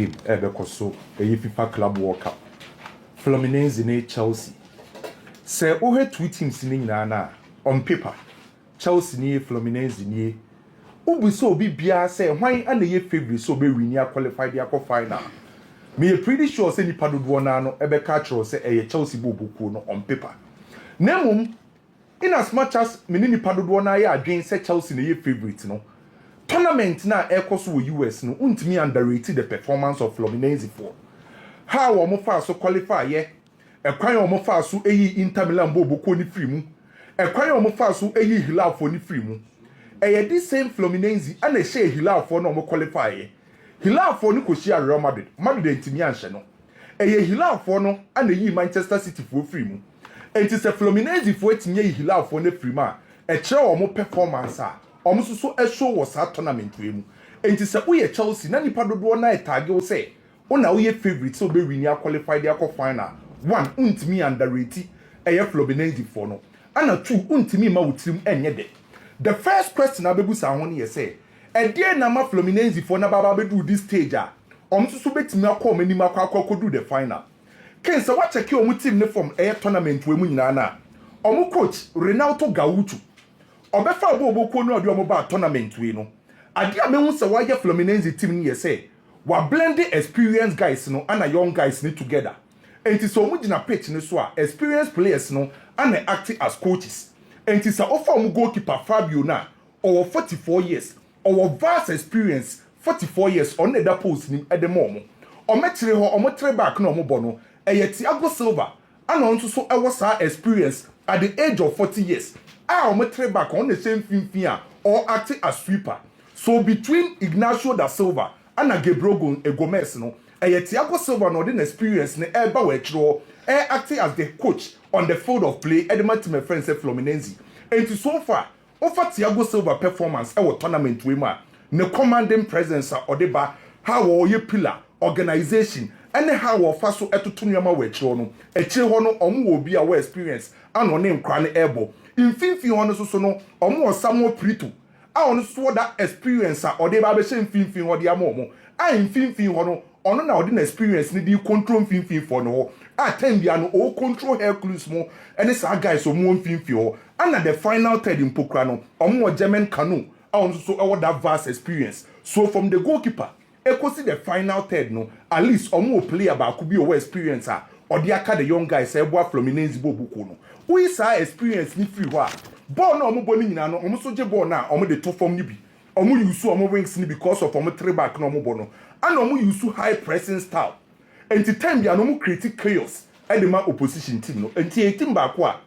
game so FIFA Club World Cup. Fluminense ne Chelsea. Say ohe two teams ni na on paper. Chelsea ni Fluminense ni. Ubi so be bia say why and ye favorite so be win ya qualified ya final. Me pretty sure say nipa dodo na no ebe ka kiro say eye Chelsea bobuku no on paper. Nemum in as much as me nipa dodo na ya adwen say Chelsea na ye favorite no. Tournament na ekoso wo US no untimi underrated the performance of Fluminense for. How omo fa so qualify ye. Ekwan omo fa so eyi Inter Milan bobuku ni free mu. Ekwan omo fa so eyi Hilal for ni free mu. Eye this same Fluminense and a share Hilal for no mo qualify ye. Hilal for no koshia Real Madrid. Madrid entimi anhye no. Eye Hilal for no and eyi Manchester City for free mu. Enti se Fluminense for etinye Hilal for no free ma. E kire omo performance a omo so show was a tournament we mu. Enti se wo ye Chelsea na nipa dodo na etage wo say una wo ye favorite so be win ya qualified ya final. One untimi underrated eye Fluminense for no. Ana two untimi ma wutirim enye de. The first question abebusa ho ne say e dey na ma Fluminense for na baba bedu this stage a so betimi akọ manim akọ do the final. Ken say what check your team ne from air tournament we mu nyina na coach Renato Gaucho obefa bobo no ode omo ba tournament we no ade a mehu say why Fluminense team ne say wa blend experienced guys no and young guys ni together enti so mu gina pitch ne so a experienced players no and acting as coaches enti say offer mu goalkeeper Fabio na or 44 years or vast experience 44 years on the post ni at the moment o metre ho o metre back no mo bono Thiago Silva and on so was our experience at the age of 40 years. I am back on the same thing or acting as sweeper. So between Ignacio da Silva and Gabriel Gomez, no, Thiago Silva no den experience ne eba wetro acting as the coach on the field of play at the my friends Fluminense. And to so far, offer Thiago Silva performance our tournament we ma ne commanding presence or the bar how all your pillar organization. And how we faso etutu nyama wetro no echire ho no omo obi a we experience and on him kra ne ebo infinfi ho no so no omo osamo prito a on so that experience a ode ba be she infinfi ho de amomo a infinfi ho no ono na ode na experience ni di control infinfi for no a time bia no o control Hercules mo and sa guys o mo infinfi ho and the final third in pokra no omo German canoe a on so e that vast experience so from the goalkeeper see the final third no at least omo player ba could be over experience or the aka the young guys say boy Fluminense bobuku no we say experience ni free wa ball no omo boni nyina no omo so je ball na omo de to form ni bi omo use omo wings ni because of omo three back no omo bono and omo use high pressing style enti time ya no omo create chaos e dey ma opposition team no enti team ba ko a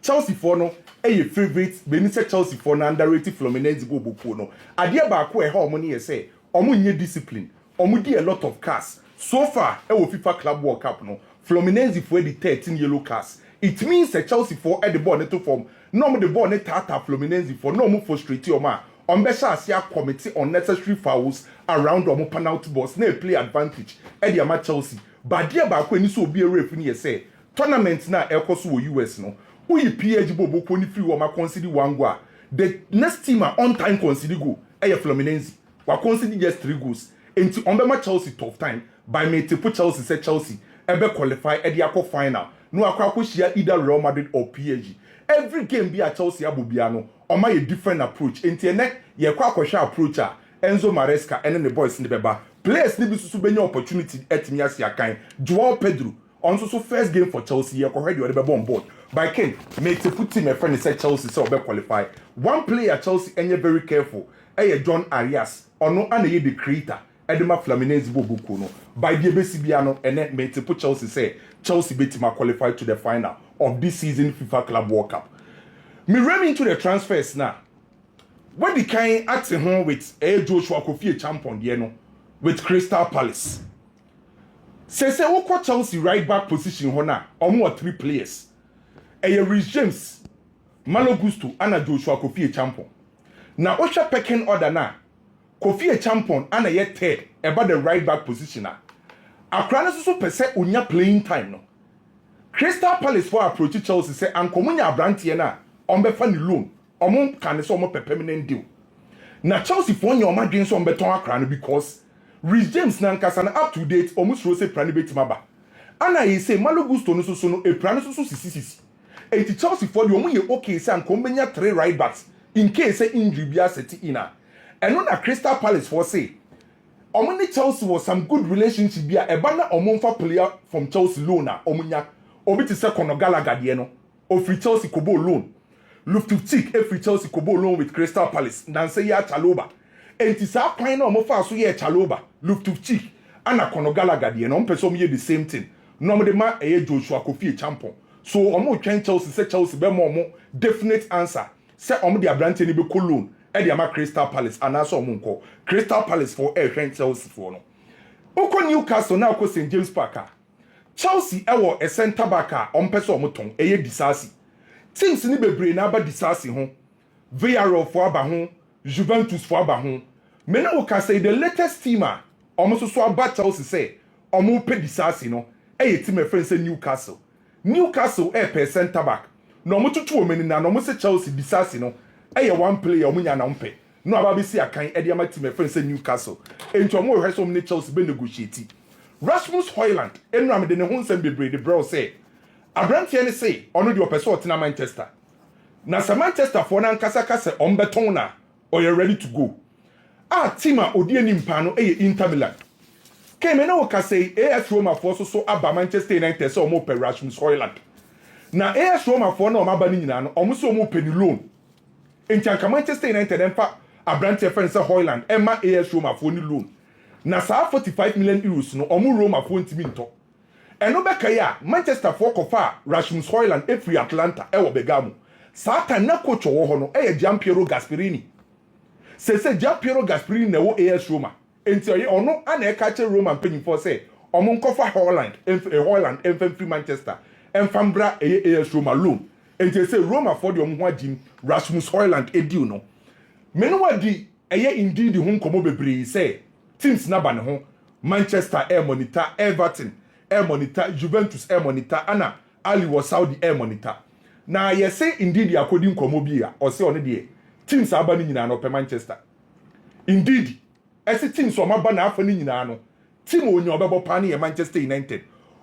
Chelsea for no your favorite Benitez Chelsea for na underrated Fluminense bobuku no ade ba ko e ha omo ni say omo nye discipline omo di a lot of cars so far e wo FIFA Club World Cup no Fluminense for the 13 yellow cards it means that Chelsea for the ball net to form no mo the ball net tata Fluminense for no mo frustrate o ma on be sha asia committee unnecessary fouls around omo penalty box na play advantage e the ama Chelsea but there ba ko ni so obi ref ni say tournament na ekoso wo US no uyi PG bobo ko ni free wo ma consider one goal the next team on time consider go e Fluminense we consider just 3 goals. Enti on be Chelsea tough time. By me to put Chelsea say Chelsea ebe qualify at the aqua final. No akwa share either Real Madrid or PSG. Every game be a Chelsea abubiano or my different approach. Enti ene ye kwa share approacher Enzo Maresca and the boys in the beba. Players need to be opportunity at Miasia kind. Joao Pedro on so first game for Chelsea ye already or the on board. By Ken me to put him a friend say Chelsea so be qualify. One player Chelsea and you very careful. John Arias ono and the creator edema Fluminense bobuku no by the BCBA no and me to put Chelsea say Chelsea betima qualify to the final of this season FIFA Club World Cup. Me running into the transfers now. What the kind acting home with Joshua Kofi champion there no with Crystal Palace. Say what Chelsea right back position hona omo 3 players. Rhys James, Malo Gusto and Joshua Kofi champion. Now, Osha pecking order na Kofi a champion and a yet third about the right back positioner. Akrana so per se unya playing time no. Crystal Palace for approach Chelsea say ankomunya abrantie na ombefa ni loan. Omo kan so omo permanent deal. Na Chelsea for nya omadwen so ombeton Akrana because Rich James nankasa na up to date almost rose prani betimaba. Ana ye say Malo Gusto no so no e prani so sisi. E ti Chelsea for the omo ye okay say anko menya 3 right backs in case say injury bia set ina. Eno na Crystal Palace for say omo ne Chelsea was some good relationship bia e ba na omo mfa player from Chelsea loan na omo nya obi ti say Conor Gallagher de no o free Chelsea kobo loan. Luftutik e free Chelsea kobo loan with Crystal Palace dan say ya Chaloba. Enti sa kwan na omo fa so ye Chaloba Luftutik ana Conor Gallagher de no mpeso ye the same thing. No mo de ma e Joshua Kofi Champon. So omo twen Chelsea say Chelsea be mo definite answer. Say omo de abrante ni be loan e de ama Crystal Palace and also omo nko Crystal Palace for e twen Chelsea for no. Oko Newcastle na oko St James Park. Chelsea e wo a center back a ompeso omo ton e ye disasi. Teams ni bebre na aba disasi ho. Villarreal for aba ho, Juventus for aba ho. Me na wo ka say the latest team a omo so aba Chelsea say omo pe disasi no e ye team e friend say Newcastle. Newcastle e per center back. No mo tutu omeni na no mo say Chelsea disasi no e ye one player omo nya na ompe. No aba be si akan e de ama team e friend say Newcastle. Ento omo hwe so omo ne Chelsea be negotiate. Rasmus Højlund enu am de ne ho nsem bebre de bro say Abrante ne say ono de opeso otina Manchester. Na sa Manchester for na nkasa kase ombeton na or you ready to go. Team a odi ani mpa no e Inter Milan. Keme na wo ka say AS Roma for so aba Manchester United say omo pe Rasmus Højlund. Na AS Roma for na omo aba ni nyina no omo so omo pe ni loan. Enti anka Manchester United emfa Abrante friend say Højlund emma AS Roma for ni loan. Na sa 45 million euros no omo Roma for ntimi nto. Eno beka ya Manchester for kofa Rasmus Højlund e free Atlanta e wo Bergamo. Sa ta na coach wo ho no e Gianpiero Gasperini. Se Gianpiero Gasperini na wo AS Roma. Enti oye ono ana e ka che Roma mpanyim for say omo nkofa Højlund em free Manchester. Emfambra e AS Roma loan. Enti say Roma for the omo ho adim Rasmus Højlund e deal no. Menu wadi eye indeed ho nkomo bebre say teams na ba ne ho Manchester air monitor Everton air monitor Juventus air monitor ana Ali was Saudi air monitor na ye say indeed according nkomo bi a o say on de teams aba ni nyina no pe Manchester indeed ese teams o maba na afa ni nyina no team onye obebo pa na Manchester United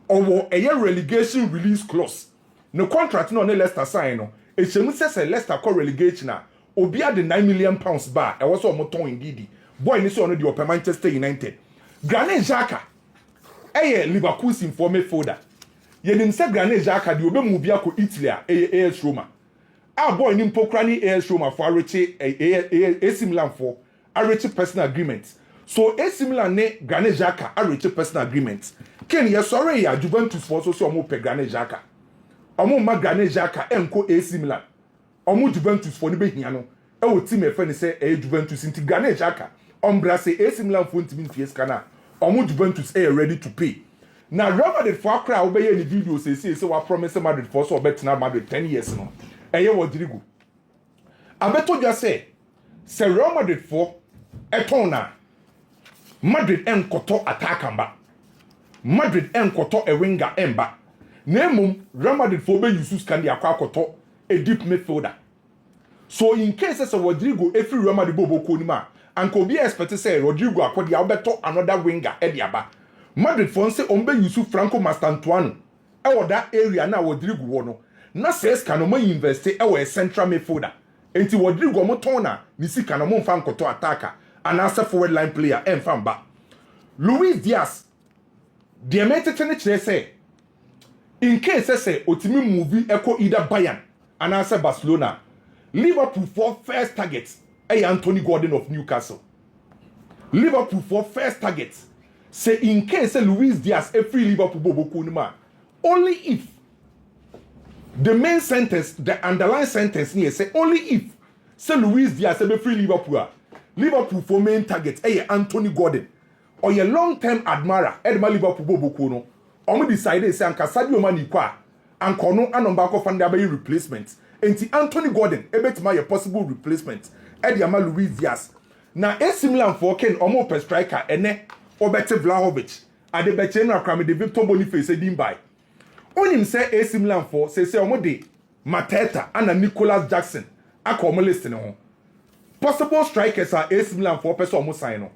owo eye relegation release clause no contract no Leicester sign no e chemu say Leicester call relegation na obi ade 9 million pounds ba e wo so omoton indeed boy ni so no de open Manchester United Granit Xhaka eye Liverpool sin for midfielder yenim se Granit Xhaka de obemu bia ko Italy a AS Roma boy ni mpokra ni AS Roma for areche AC Milan for areche personal agreement so AC Milan ne Granit Xhaka areche personal agreement ken ye sorry ya Juventus for so omo pe Granit Xhaka omo ma Granit Xhaka enko AC Milan omo Juventus for ni be hia no e wo team e fe ni se Juventus inti Granit Xhaka ombra se AC Milan for ntimi ntie skana omo Juventus ready to pay na Real Madrid for akra obeye ni video say wa promise Madrid for so obetina Madrid 10 years no eye Rodrygo abeto just say Real Madrid for etona Madrid enkoto attacker ba Madrid enkoto a winger emba na emum Real Madrid for be use skandi akwakoto a deep midfielder so in case say Rodrygo every Real Madrid bobo ko ni ma anko be expect say Rodrygo akodi abeto another winger e diaba Madrid for say ombe Yusuf Franco Mastantuano e wo that area na Rodrygo wo no na says can no invest e wo central midfielder enti Rodrygo mo ton na ni sika no mo mfa nkoto attacker and as a forward line player e mfa mba Luis Diaz de metete ne say in case say otimi movie echo either Bayern and as a Barcelona Liverpool for first target Anthony Gordon of Newcastle. Liverpool for first target. Say in case Luis Diaz a free Liverpool bobo kunima. Only if the main sentence, the underlying sentence here say only if say Luis Diaz a free Liverpool. Liverpool for main target Anthony Gordon. Or your long-term admirer Edma Liverpool bobo kuno. Omo decide say anka Sadio Mane kwa anko no anomba ko fanda be replacement. Enti Anthony Gordon ebetima your possible replacement. Ediama Luis Diaz. Na AC Milan for Ken omo per striker ene Obete Vlahovic. Ade beche na krame de Victor Boniface edim by. Onim say AC Milan for say omo de Mateta and Nicholas Jackson. Aka omo list ne ho. Possible strikers are AC Milan for person omo sign no.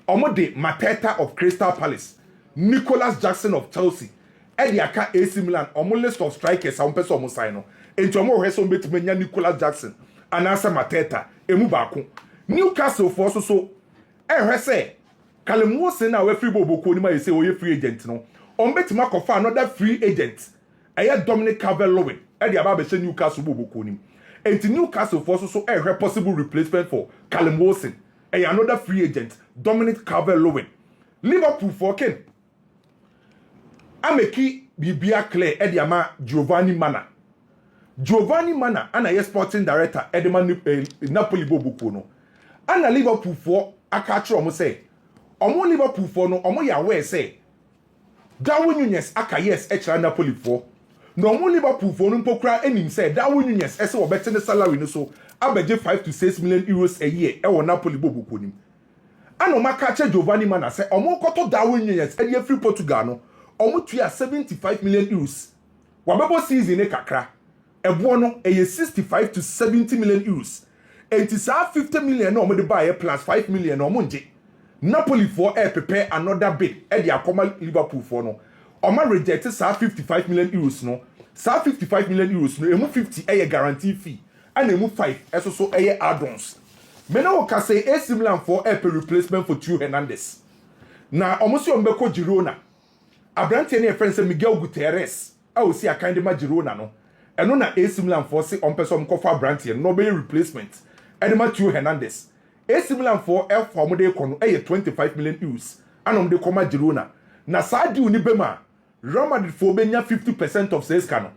Omode Mateta of Crystal Palace, Nicholas Jackson of Chelsea, Ediaka AC Milan, omo list of strikers, a person omo sign no. Enti omo hwe so betimenya Nicholas Jackson, anasa Mateta, emu baako. Newcastle for so ehwe say Callum Wilson na we free bobo ni ma say oye free agent no. On betima kofa another free agent. Eye Dominic Calvert-Lewin, e dey aba be say Newcastle bobo ni. Enti Newcastle for so ehwe possible replacement for Callum Wilson. Eye another free agent, Dominic Calvert-Lewin. Liverpool for Ken. Ameki bibia clear e dey ama Giovanni Mana. Giovanni Mana ana ye sporting director Edman Napoli bobo no. Ana Liverpool for akachi omo say omo Liverpool for no omo ya aware say Darwin Nunez aka yes extra Napoli for no omo Liverpool for no pokra enim say Darwin Nunez ese obete ne salary no so abeje 5 to 6 million euros a year e wo Napoli bobo nim ana o makache Giovanni Mana say omo koto Darwin Nunez e dey free Portugal no omo tua 75 million euros wabebo season e kakra ebo no e 65 to 70 million euros. And it's 50 million no de buy plus 5 million no monje. Napoli for prepare another bid. E dey akoma Liverpool for no. Oma reject 55 million euros no. 55 million euros no. Emu 50 e guarantee fee. And emu 5 eso so e add-ons. Mena o ka say AC Milan for replacement for Theo Hernandez. Na omosi ombeko Girona. Abrante ne friend say Miguel Gutierrez. A o si akande ma Girona no. Eno na AC Milan for say on person kofa Abrante no be replacement. Edema Theo Hernandez. AC Milan for F for de kono 25 million euros. Anom de koma Girona. Na sa di uni bema. Real Madrid for benya 50% of sales kano.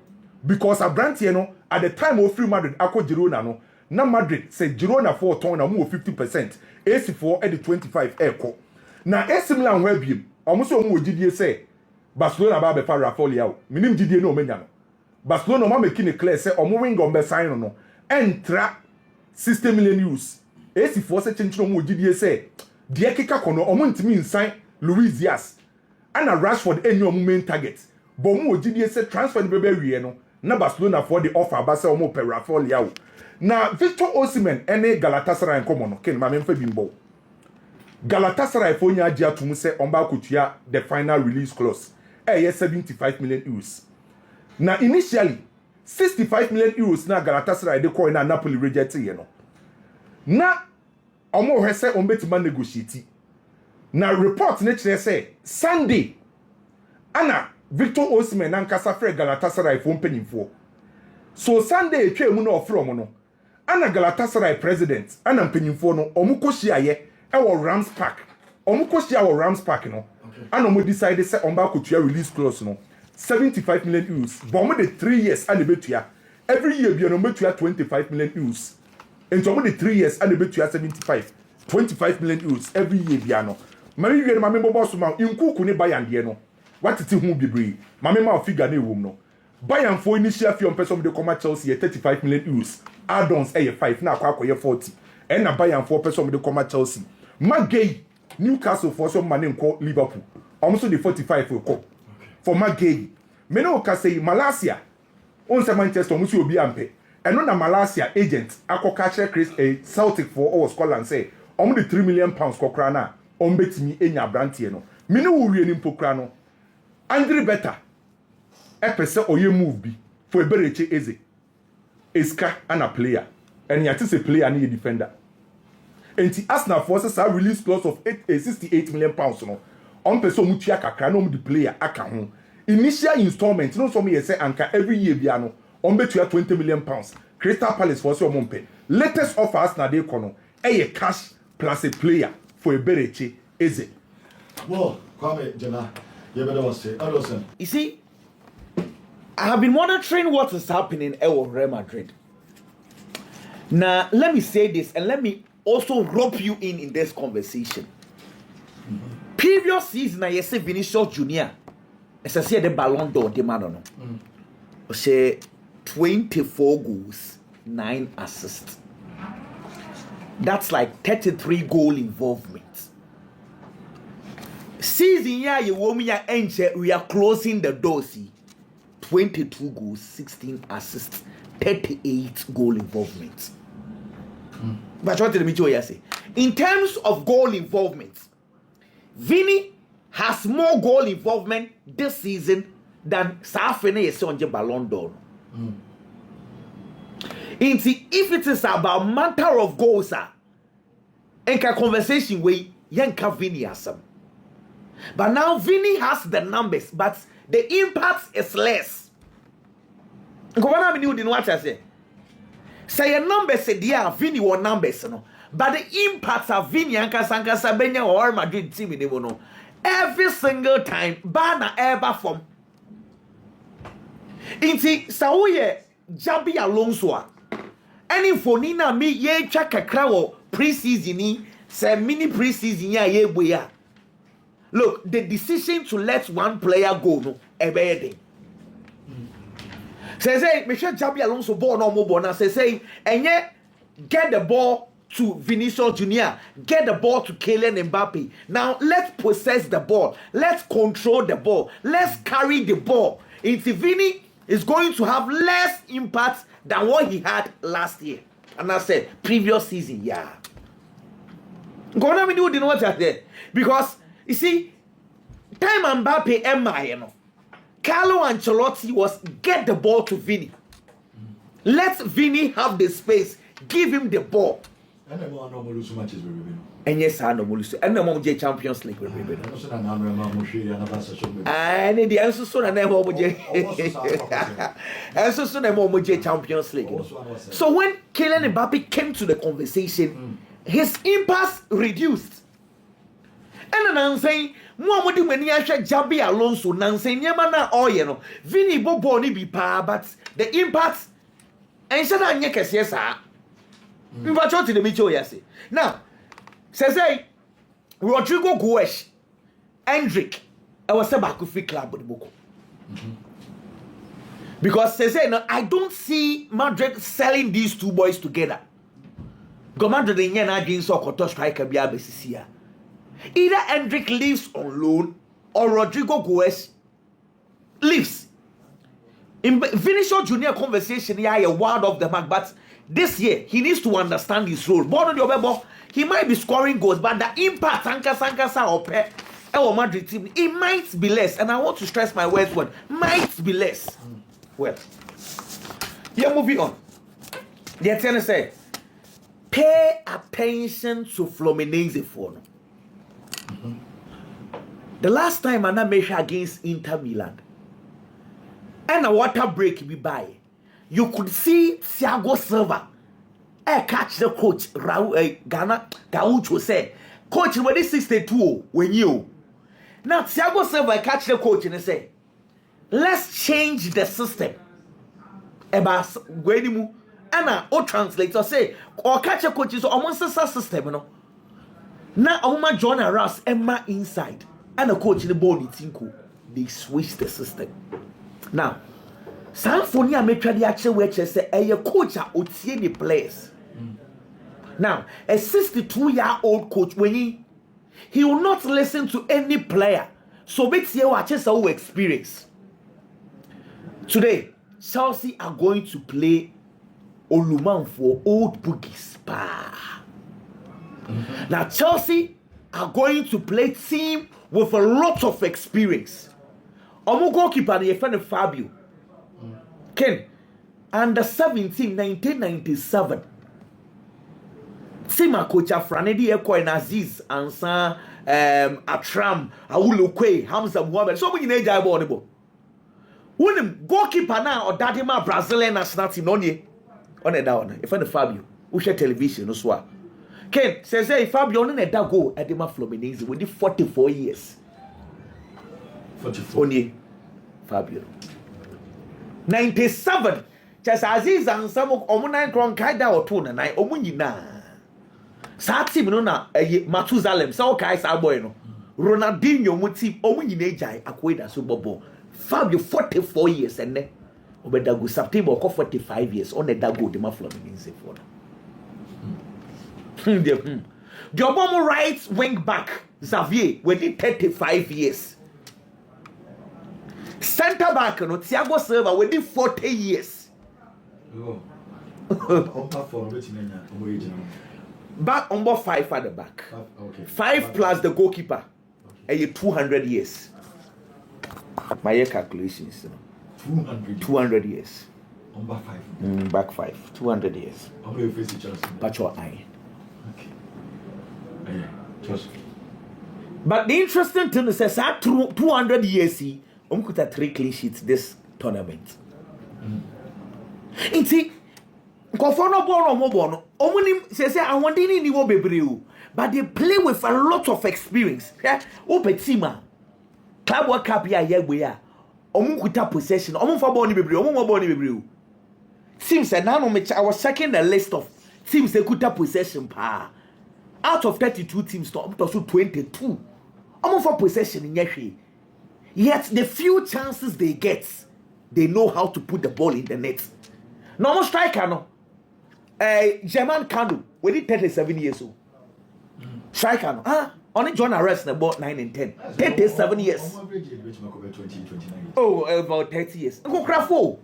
Because Abrante no at the time of free Madrid ako Girona no. Na Madrid say Girona for ton na mo 50%. AC for edi 25 eko. Na AC Milan we biem. Omo so omo gidie say Barcelona ba be fa Rafael Leao. Minim gidie no omenya no. Barcelona ma make ne clear say omo wing on be sign no. Entra 60 million euros. AC for se chenchino mo gidie say de keka kono omo ntimi nsan Luis Diaz. Ana Rashford enyo omo main target. But mo gidie say transfer ni bebe wie no. Na Barcelona for the offer ba say omo pe Rafael Leao. Na Victor Osimhen ene Galatasaray nkomo no ken ma memfa bimbo. Galatasaray for nya agya tum say omba kotua the final release clause. 75 million euros. Na initially 65 million euros na Galatasaray de coin na Napoli reject ye no. Na omo hwese ombetima negotiate. Na report ne kire say Sunday ana Victor Osimhen na nkasa frɛ Galatasaray fo mpanyimfo. So Sunday etwa mu na ofro mo no. Ana Galatasaray president ana mpanyimfo no omo kohyia ye e wo Rams Park. Omo kohyia wo Rams Park no. Ana omo decide say omba kotua release clause no. 75 million euros. But omo de 3 years and betua. Every year bi no betua 25 million euros. And omo de 3 years and betua 25 million euros every year bi no. Mami wie no mame bobo ma inkuku ne Bayern de no. Watiti hu bibre. Mame ma figure na ewom no. Bayern for initial fee on person de come Chelsea 35 million euros. Add-ons 5 na akwa 40. And na Bayern for person de come Chelsea. Magay Newcastle for some money nko Liverpool. Almost the 45 for ko. For Magay. Meno ka say Malaysia. On sa Manchester musi obi ampe. Eno na Malaysia agent akoka kire Chris Celtic for all Scotland say omo the 3 million pounds kokra na on betimi enya brantie no. Mino wurie ni mpokra no. Andri better. Epese oye move bi for Eberechi Eze. Eska and a player. And yet is a player and a defender. And the Arsenal forces a release clause of 68 million pounds no. On person mutia kakra no the player aka ho. Initial installment no so me say anka every year bia no on betua 20 million pounds. Crystal Palace for so mompe. Latest offer Arsenal dey kono a cash plus a player for Eberechi Eze. Well, Kwame Jena, you better was say. Listen. You see, I have been monitoring what is happening at Real Madrid. Now, let me say this and let me also rope you in this conversation. Previous season, I say Vinicius Junior, as I say the Ballon d'Or, the man no. Say 24 goals, 9 assists. That's like 33 goal involvement. Season yeah, you want me we are closing the door. See, 22 goals, 16 assists, 38 goal involvement. But what did I say? In terms of goal involvement, Vinny has more goal involvement this season than Safene is on the Ballon d'Or. If it is about matter of goals, enka conversation way yanka Vinny has some. But now Vinny has the numbers, but the impact is less. Come on, you didn't watch I say. Say a number say dear Vinny or numbers, no. But the impacts of Vinny and Casancasa Benya or Madrid team in the no. Every single time, Bana ever from. Inti Saoye Jabi Alonso. Any fonina me ye check a crowd pre-season, say mini pre-season ya ye boya. Look, the decision to let one player go no ebede. Say Michel Jabi Alonso ball no more bona say and yet get the ball to Vinicius Junior, get the ball to Kylian Mbappe. Now let's possess the ball, let's control the ball, let's carry the ball. If Vinny is going to have less impact than what he had last year, and I said previous season, yeah. Gonna be doing what I said because you see, time Mbappe and you know, Carlo Ancelotti was get the ball to Vinny. Let Vinny have the space, give him the ball. And the more normal lose matches with Ribino. And yes, I know Molusi. And the more Champions League with Ribino. And the answer soon and never and so soon and more Champions League. So when Kylian Mbappe came to the conversation, his impact reduced. And then I'm saying, Muhammadu when you actually Jabi Alonso, Nancy, Yamana, or you know, Vinny Bobo ni be pa, but the impact and said I yes, yes, sir. To the Micho, yes. Now, says Rodrygo Goes, Endrick, I was a Bakufi club with Boko. Because says no, I don't see Madrid selling these two boys together. Go Madrid in Yana Jeans or Koto striker Biabesisia. Either Endrick leaves on loan or Rodrygo Goes leaves. In Vinicius Junior conversation, yeah, a word of the mark, but this year he needs to understand his role. Born on your ball, he might be scoring goals, but the impact Sankasa or Madrid team, it might be less. And I want to stress my words word, might be less. Well, yeah, moving on. The attorney said, pay attention to Fluminense for now. The last time I measured against Inter Milan, and a water break be by, you could see Thiago Silva catch the coach Ghana Gaucho said, Coach, when it's 62 when you now Thiago Silva catch the coach and say, let's change the system. About Gwedimu and o translator say or catch a coach is almost a system, you know. Now Oma John Ross Emma inside and a coach in the body tinku they switch the system. Now Sanfonia metra the actual which say a coach or the players. Now a 62-year-old coach when he will not listen to any player. So it's your watches our experience. Today, Chelsea are going to play Oluman for old boogies. Now Chelsea are going to play team with a lot of experience. Omo goalkeeper the friend Fabio. Ken, under 17, 1997. Tima coach Franedi Eko and Aziz Ansa Atram Awulokwe Hamza Muhammad. So many names are born. When goalkeeper now or Dadima Brazilian national team on a down. If I'm Fabio, we share television no so. Ken says hey Fabio on a go at the Fluminense with 44 years. 44. Only Fabio. 97. Just Aziz and some of Omunan Kronkaida or Tuna, Nai Omunina. Sati Minona, Matuzalem, so Kai Saboyno. Ronaldinho Muti, Omunine, Aqueda Subobo. Fabio 44 years and then Obedago September 45 years on the Dago de Fluminense for. The Obomo right wing back Xavier within 35 years. Center back no Thiago Silva within 40 years. Back on board 5 at the back. Okay. 5 plus the goalkeeper. 200 years. My calculations. 200 years. Back 5. Back 5. 200 years. How many face Chelsea? But your eye. Okay. Yeah, Chelsea. But the interesting thing is that 200 years, could have 3 clean sheets this tournament. Inti, Kofono Bono Mobono, Omunim says, I want any new baby, but they play with a lot of experience. Opetima, Club World Cup, yeah, we are. Omukuta possession, for Bonnie baby, baby. Seems that now I was checking the list of teams they could have possession power. Out of 32 teams, to 22. For possession in Yashi. Yet the few chances they get, they know how to put the ball in the net. Normal striker, no. German Kanu, when he 37 years old. Striker, no. Only John Arrest about 9 and 10. 37 years. Oh, about 30 years. Go Crafo.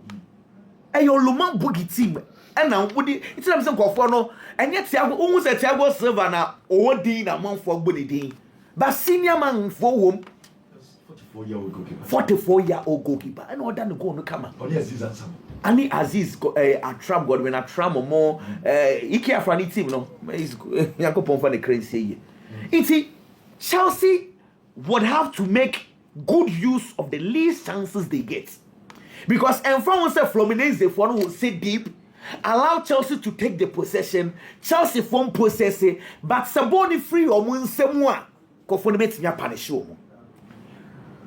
Your Luman Boogie team. And now, would it? It's not some Kofono. And yet, almost a Tiago Silvana or Dean among for Bully Dean. But senior man for whom 44-year-old goalkeeper. 44-year-old goalkeeper. I know that go no come. Only Aziz and Sam. Ani Aziz a tram Godwin a tram or more. Ikea for any team, no. He's Yakopon for the crazy. It's Chelsea would have to make good use of the least chances they get. Because in front of Fluminense, the one will sit deep, allow Chelsea to take the possession. Chelsea form possession, but Saboni free or mun semwa. Kofonimeti nya punish you.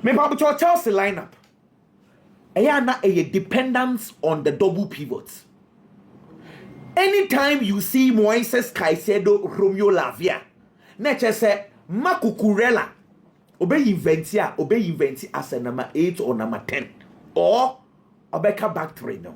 Me pa Chelsea lineup. Ayana a dependence on the double pivots. Anytime you see Moises Caicedo, Romeo Lavia, nature say Makukurela, obey inventi as a number 8 or number 10, or Obeka back 3 now.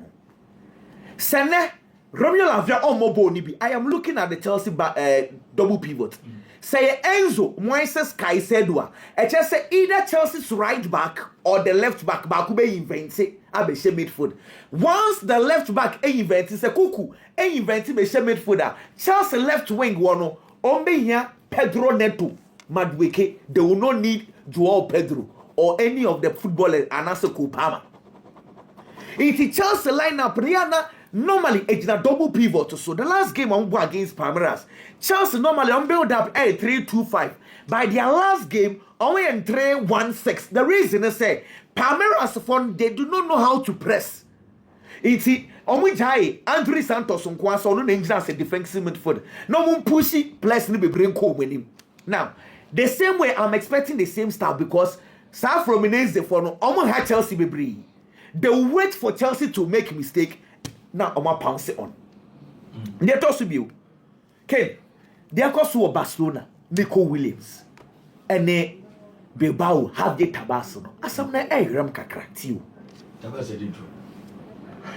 Sene Romeo Lavia or Mobo Nibi. I am looking at the Chelsea double pivot. Say Enzo Moises Caicedo. I just say either Chelsea's right back or the left back. Bakube inventi abeshe midfield. Once the left back inventi say Kuku inventi beshe midfielder. Chelsea left wing one ombe here Pedro Neto Madweke. They will not need Joao Pedro or any of the footballers Anase Kupama. It's Chelsea lineup Rihanna. Normally, it's a double pivot. So the last game on go against Palmeiras, Chelsea normally on build up a 3-2-5. By their last game, only in 3-1-6. The reason is say Palmeiras fund they do not know how to press. It's Omijai Andrew Santos on Kwaso no name as a defensive midfield. No one pushy plus no be bring cool with him. Now, the same way I'm expecting the same style because South Fluminense for no had Chelsea be bring. They wait for Chelsea to make mistake. Now I'm going to pounce it on. They toss to you. Okay. They are called to Barcelona, Nico Williams, and they Bilbao have the Tabasso. As I'm not a ram kakratio. Tabas said intro.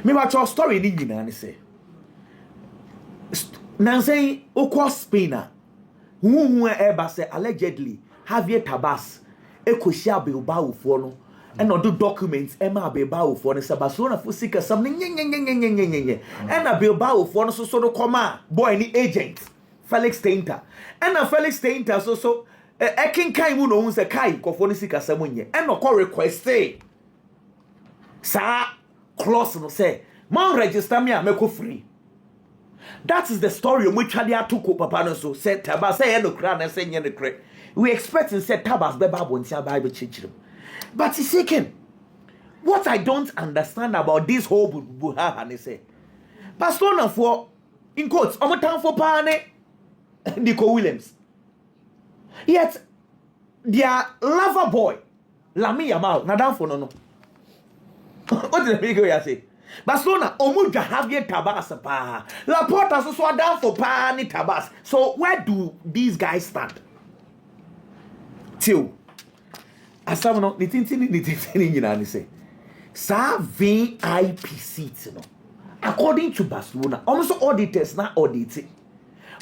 Me watch your story in England and say. Now say, Oko Spainer, who ever say allegedly Javier Tabas, Ecosia Bilbao for no. And not do documents Emma Bilbao for the Barcelona for seeker something and a Bilbao for so no comma boy any agent Felix Tainter and a Felix Tainter so a king kai who owns a kai for seeker someone and no call request say sa clause no say man register me a make free. That is the story of which they took papa no so said Tabas say no crown and saying the credit. We expect and said Tabas Bible and Bible church. But it's second. What I don't understand about this whole buha and say, Barcelona for in quotes, I'm a town for Pane Nico Williams. Yet their lover boy, Lami Yamal, Nadam for no. What did the big say? Barcelona, Omuja Javier Tabas pa. Laporta so down for Pane Tabas. So where do these guys stand? Till Asamo the thing you say. Sa VIP seats no. According to Barcelona, almost auditors na audit.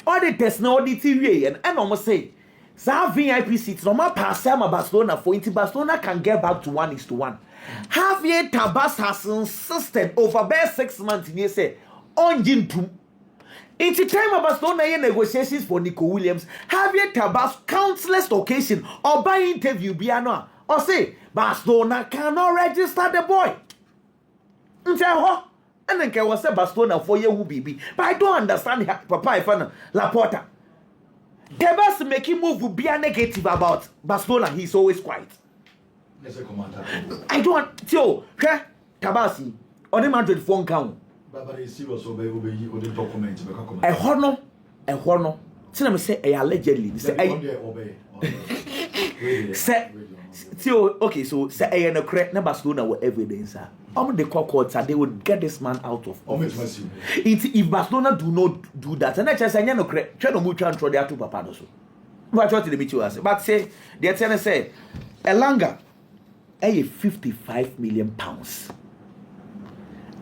Auditors na audit we and almost say sa VIP seats no ma pass ma Barcelona for into Barcelona can get back to 1:1. Javier Tabas has insisted over bare 6 months in say on Jintum. In the time of Barcelona negotiations for Nico Williams, Javier Tebas countless occasions or by interview Biano or say Barcelona cannot register the boy. And then can was say Barcelona for you baby. But I don't understand Papa Ifana Laporta. Tebas make him move be negative about Barcelona. He's always quiet. I don't tell Tabasi on the Madrid phone count. But it's serious or the document. A honor. Tell me say allegedly. Say okay, so say a correct na Barcelona with evidence. The courts they would get this man out of office. If Barcelona do not do that, and I just say no correct, try to move and throw their two papados. What the meet you but say the tenant say Elanga a 55 million pounds.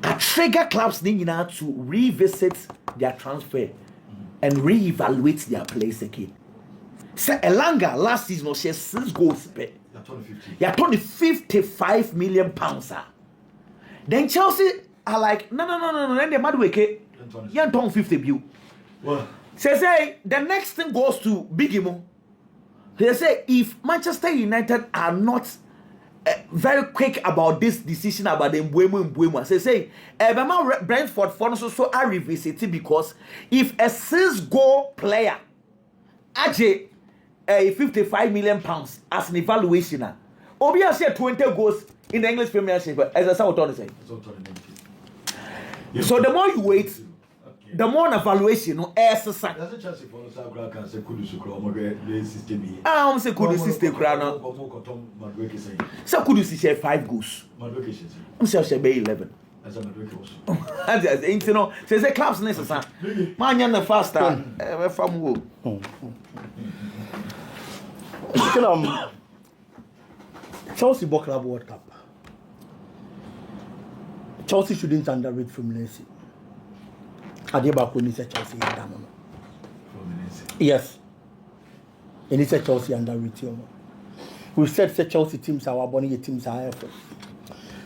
A trigger clubs need now to revisit their transfer and reevaluate their place again. Say Elanga last season she 6 goals. You're 55 million pounds. Then Chelsea are like, no. Then they mad wake. You're 50 bill. Say the next thing goes to Bigimo. They say if Manchester United are not very quick about this decision about the Mbwemu. Say, Brentford for so are revisited because if a 6-goal player actually 55 million pounds as an evaluation, Obia said 20 goals in the English Premiership, as I saw what I say. So the more you wait, the more evaluation as a sack. There's a chance for us to say Kudu system. I'm say Kudu system crown. So Kudu share 5 goals. I'm say share 11. As a Madrid you know, say clubs necessary. Man yan the faster from who. Chelsea Ball Club World Cup. Chelsea shouldn't underrate Fluminense. Adebako needs a Chelsea down. Yes. It needs a Chelsea underrate. We've said Chelsea teams are bonny teams are effort.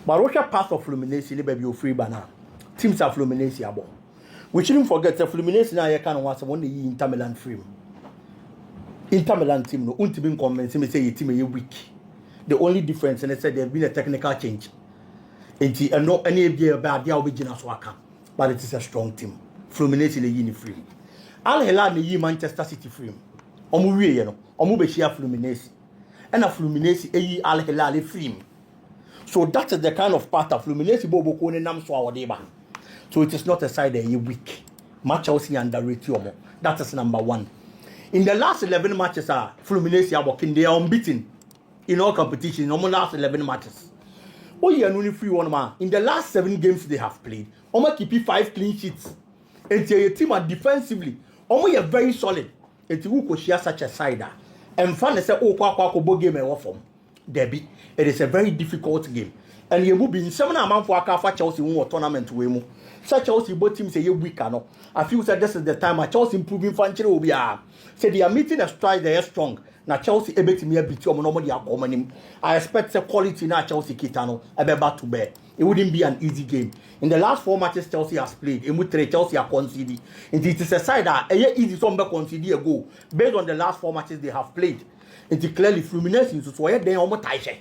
But Russia path of Fluminense ni baby free banner. Teams are Fluminense abo. We shouldn't forget the Fluminense na can once one year Inter Milan free. Inter Milan team no unti convince me say your team are weak. The only difference and they said there have been a technical change. And no any be bad dia obigina so aka. But it is a strong team. Fluminense le yi ni free. Al Hilal yi Manchester City free. Omu wie ye no. Omu be share Fluminense. And a Fluminense yi Al Hilal free. So that is the kind of part of Fluminense bobo ko ne nam so awodeba. So it is not a side that you weak. Match Chelsea underrate you. That is number 1. In the last 11 matches Fluminense are working, they are unbeaten in all competition. In the last 11 matches. Oh yeah, only free one man. In the last 7 games they have played, Omo keep 5 clean sheets. And your team are defensively, Omo are very solid. And you could share such a side. And fun say kwa game and form. Debbie, it is a very difficult game. And you will be in 7 amount for a Chelsea won tournament to win. Such Chelsea both teams say you weak no. I feel that this is the time Chelsea improving financially will be say they are meeting a stride they are strong. Now Chelsea able to me beat you normally are I expect the quality now Chelsea kitano back to bear. It wouldn't be an easy game. In the last 4 matches Chelsea has played, in which 3 Chelsea are conceded. And it is a side that easy some concede a goal based on the last 4 matches they have played. And clearly Fluminense is so they almost tie.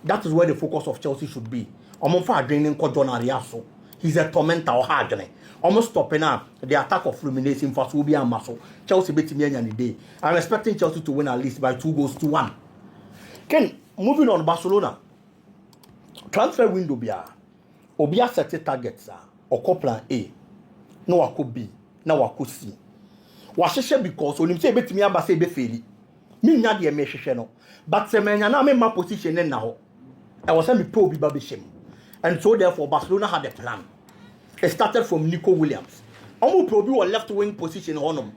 That is where the focus of Chelsea should be. Almost for draining Cordona Riaso. He's a tormentor or hard. Almost stopping up the attack of Fluminense in first will be a muscle. Chelsea beating me any day. I'm expecting Chelsea to win at least by 2-1. Ken, moving on Barcelona. Transfer window Obia set targets or plan A. No I could B. Now I could C. Washeshe because when him say bet me abase be faili. Me nya de me hwehwe no. But se me nya na me ma position na ho. I was saying me pro bi ba be shem. And so therefore Barcelona had a plan. It started from Nico Williams. Omo pro bi was left wing position honum.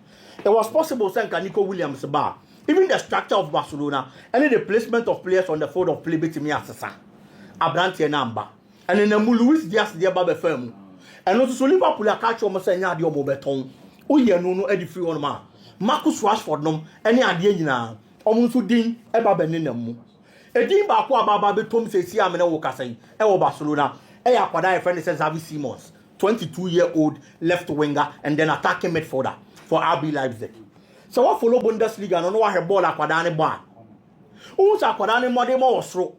It was possible say Nico Williams bar. Even the structure of Barcelona and the placement of players on the field of play between asesa. Abrantie number. And then Luis Diaz there ba be firm. And also Liverpool catch almost say nya de omo beton. Oye no e di free on ma. Marcus Rashford nom ene ade nyina. Omo nso din e ba be ne nam. Edin ba ko ababa betom se si amene wo kasan. E wo Barcelona. E ya kwada e friend say Xavi Simons. 22-year-old left winger and then attacking midfielder for RB Leipzig. So what follow Bundesliga no what her ball akwadane bar. Who's akwadane more osro.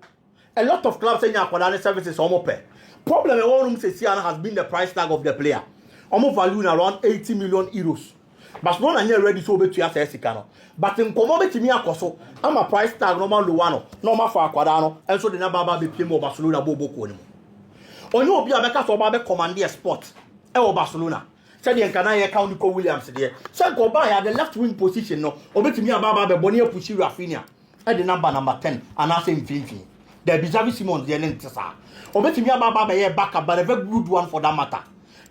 A lot of clubs say akwadane services almost pay. Problem one room say Siana has been the price tag of the player. Almost valued around 80 million euros. Barcelona are ready to be to assess Sicano. But in commodity me akoso, I'm a price tag normal Luano, normal for Aquadano, and so the Nababa be playing more Barcelona Bobo Kono. On you be a better so Babe commandeer spot. Barcelona. Said the Canaya County Williams there. Said go by at the left wing position no. Obey me about the Bonnier Pushi Rafinha. At the number 10 and I say Infinity. The Bizavi Simon the Nentesa. Obey me about a backup, but a very good one for that matter.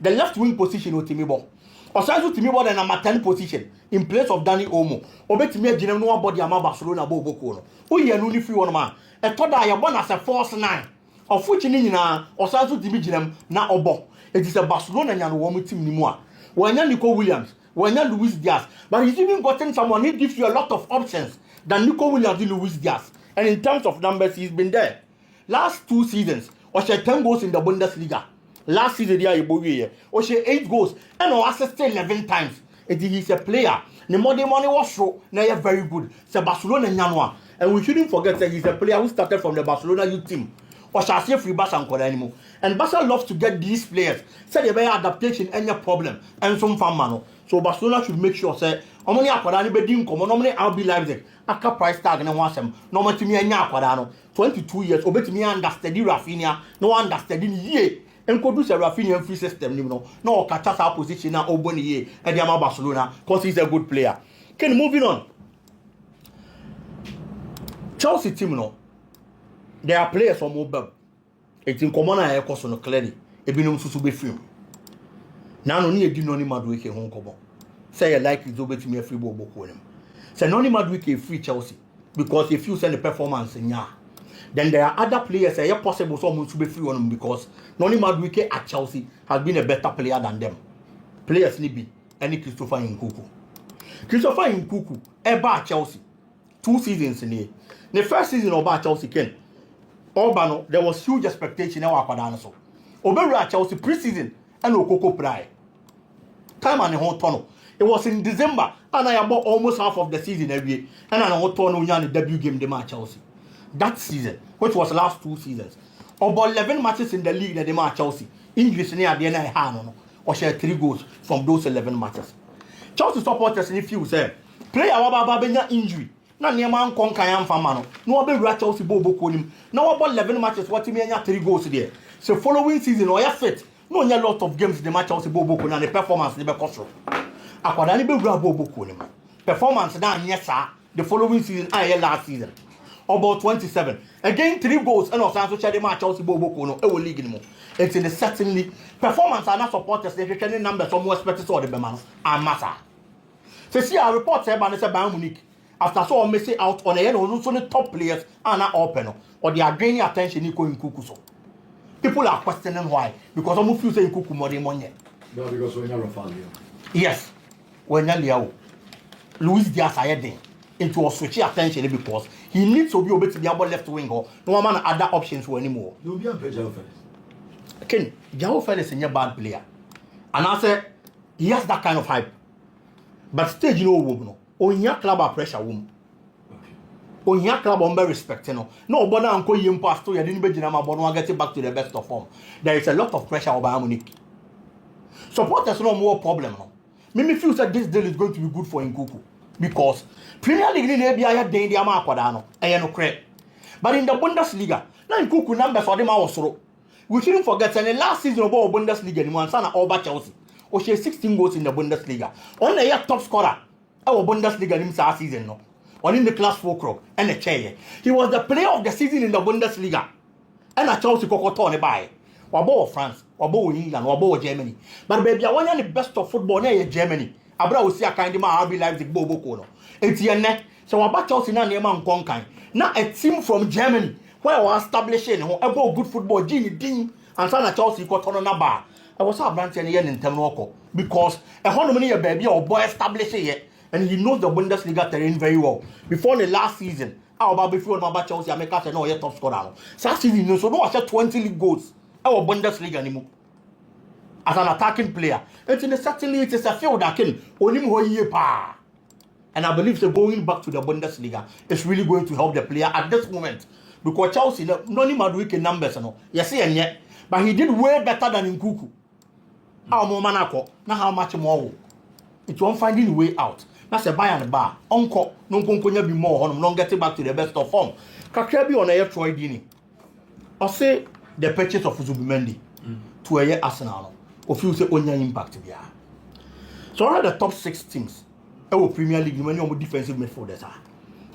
The left wing position with Timibo. Osazu Timibo the number 10 position in place of Danny Olmo. Obey me a general body ama Barcelona Bobo Kono. Who you only free one man. A thought I am one as a false 9. Of which in Osazu Timibo na Obo. It is a Barcelona and woman team anymore. When you're Nico Williams, when you're Luis Diaz, but he's even gotten someone who gives you a lot of options than Nico Williams and Luis Diaz. And in terms of numbers, he's been there. Last 2 seasons, Osha 10 goals in the Bundesliga. Last season, Osha 8 goals and assisted 11 times. He's a player. The money was show. Now you're very good. So Barcelona Nyanwa. And we shouldn't forget that he's a player who started from the Barcelona youth team. Or shall say free Barca anymore. And Barca loves to get these players. Say they have adaptation any problem and some fan mano. So Barcelona should make sure say how many akwadani be dim come normally RB Leipzig aka price tag na wasem no matimi anya akwadano 22 years obetimi understand Rafinha no understand ye introduce Rafinha free system no kata sa position na oboni ye e dey am Barcelona cause he's a good player. Okay, moving on. Chelsea team no. There are players from Obab. It's in common I echo so clearly. Ebinum susu be film. Now no need no ni Madrid ke hon kobo. Say you like it over to me a free ball book. Say no ni Madrid ke free Chelsea because if you send the performance in ya. Then there are other players say possible someone to be free on them because no ni Madrid ke at Chelsea has been a better player than them. Players ni be any Christopher Nkunku. Christopher Nkunku ever at Chelsea 2 seasons in here. The first season of Chelsea Ken Urbano, there was huge expectation in our Quadanaso. Obera Chelsea preseason and Okoko Pry. Time and a whole tunnel. It was in December, and I bought almost half of the season every year. And I whole tunnel the debut game, the match Chelsea. That season, which was last 2 seasons, about 11 matches in the league that they match Chelsea. English near the end or share 3 goals from those 11 matches. Chelsea supporters in few say, player Wababa injury. Na niema nkonka ya mfama no be rua Chelsea bobo konim na about 11 matches what me anya 3 goals there so following season or ya fit no nya lot of games the match Chelsea bobo konim na the performance dey be kosoro akwada ni be rua bobo konim performance na anya sa the following season and last season about 27 again 3 goals and also share the match Chelsea bobo konim e wo league ni mo it's in the certainly performance and supporters they can numbers some expected so the be man and matter so see our report say ba Bayern Munich after so missing out on a also the top players are not open or they are gaining attention in Nkunku. People are questioning why because some feel say Nkunku more money. No, because when you're Rafinha. Yes, when you're Luis Diaz into a switch attention because he needs to be able to be able left wing or no man other options for anymore. You'll be a Jao Felix. Ken, Jao Felix is a bad player, and I said he has that kind of hype, but stage no. Onya club pressure wom. Onya club on be respect no. No boda anko yim pasto ya didn't be jinama bono get back to the best of form. There is a lot of pressure over Bayern Munich. Supporters no more problem no. Me feel that this deal is going to be good for Nkunku because Premier League ni be aya den dia ma akwada no. Eye no kre. But in the Bundesliga, na Nkunku numbers for them awosoro. We shouldn't forget that the last season of Bundesliga ni one sana over Chelsea. O she 16 goals in the Bundesliga. On the year top scorer. Our Bundesliga in this season no. On in the class 4 crop and a chair. He was the player of the season in the Bundesliga. And a Chelsea Cocoton by. Wabo France, Wabo England, Wabo Germany. But baby, I want the best of football near Germany. Abra will see a kind of RB Leipzig Bobo Kono. It's your neck. So about Chelsea na near man Konkai. Now a team from Germany where we establishing about good football, Gini Ding, and Sana Chelsea got on a bar. I was a branch in Temnoco because a honey baby or boy establishing it. And he knows the Bundesliga terrain very well. Before the last season, before Chelsea, I make us no yet top scorer. So season, so no, I said 20 league goals. Our Bundesliga anymore. as an attacking player. And certainly it is a field that can only pa. And I believe that going back to the Bundesliga is really going to help the player at this moment. Because Chelsea, none Madrid numbers, yes, and yet, but he did way better than Nkuku. How more manako, not how much more. It won't finding a way out. That's a buy and bar. Uncle, no componia be more, no getting back to the best of form. Kakrabi on a Troy Dini. Or say the purchase of Zubimendi to a year Arsenal. Of you say only impact. So, all the top 6 teams. Our Premier League, many of defensive midfielders are.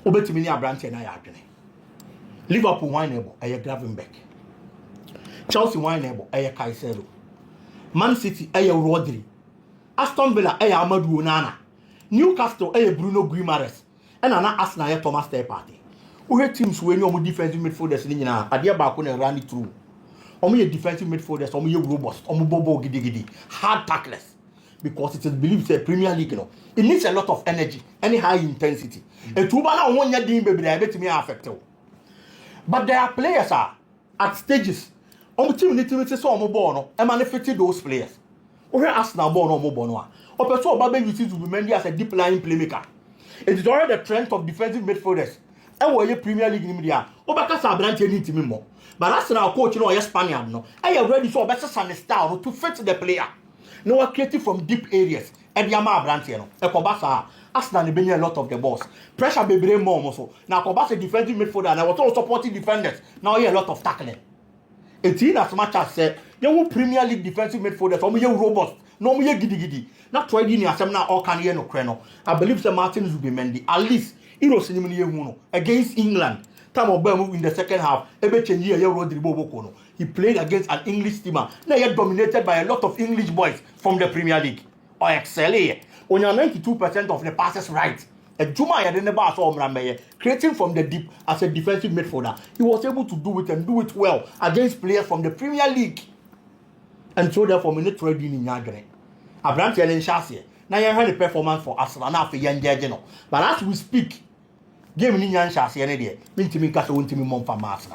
Obetimini Abranti and I are Liverpool wineable, a Gravenbeck. Chelsea wineable, a Caicedo. Man City, a Rodrygo. Aston Villa, a Amadou Onana. Newcastle, a Bruno Guimaraes. And an Arsenal, a Thomas Partey. Who had teams when you defensive midfielders in a dear Bakun and Randy through. Only defensive midfielders, only robust, only Bobo Gidi, hard tacklers. Because it is believed that Premier League, it needs a lot of energy, any high intensity. And to ban one year being baby, I bet me affected. But there are players at stages. On the team, need to so more and manufacture those players. Or Arsenal born or more. Or person Baby uses to be as a deep line playmaker. It is already the trend of defensive midfielders. And we're Premier League in India. Or because I branch any team more. But Arsenal coach, Spaniard, no. I have ready so better and style to fit the player. No one created from deep areas. And Yama Brantiano, a Kobasa, Arsenal been a lot of the balls. Pressure be very more so. Now Kobasa defensive midfielder, and I was also supporting defenders. Now here a lot of tackling. It's in as much as said, you Premier League defensive midfielders, or you robust, no me giddy. Not trying in your seminar or can no creno. I believe the Martins will be Mendy. At least, Cinema against England. Time of Burma in the second half, Rodrygo. He played against an English team. Now yet dominated by a lot of English boys from the Premier League. Or excelling. On your 92% of the passes right. A Juma had never saw Mrameye creating from the deep as a defensive midfielder. He was able to do it and do it well against players from the Premier League. And so therefore, we need trading in Yagre. Abranti and Shasia. Now you had a performance for Arsenal now for young Jageno. But as we speak, game in Yan Shasia, mean to me, Casso, won't me, Mom for Arsenal.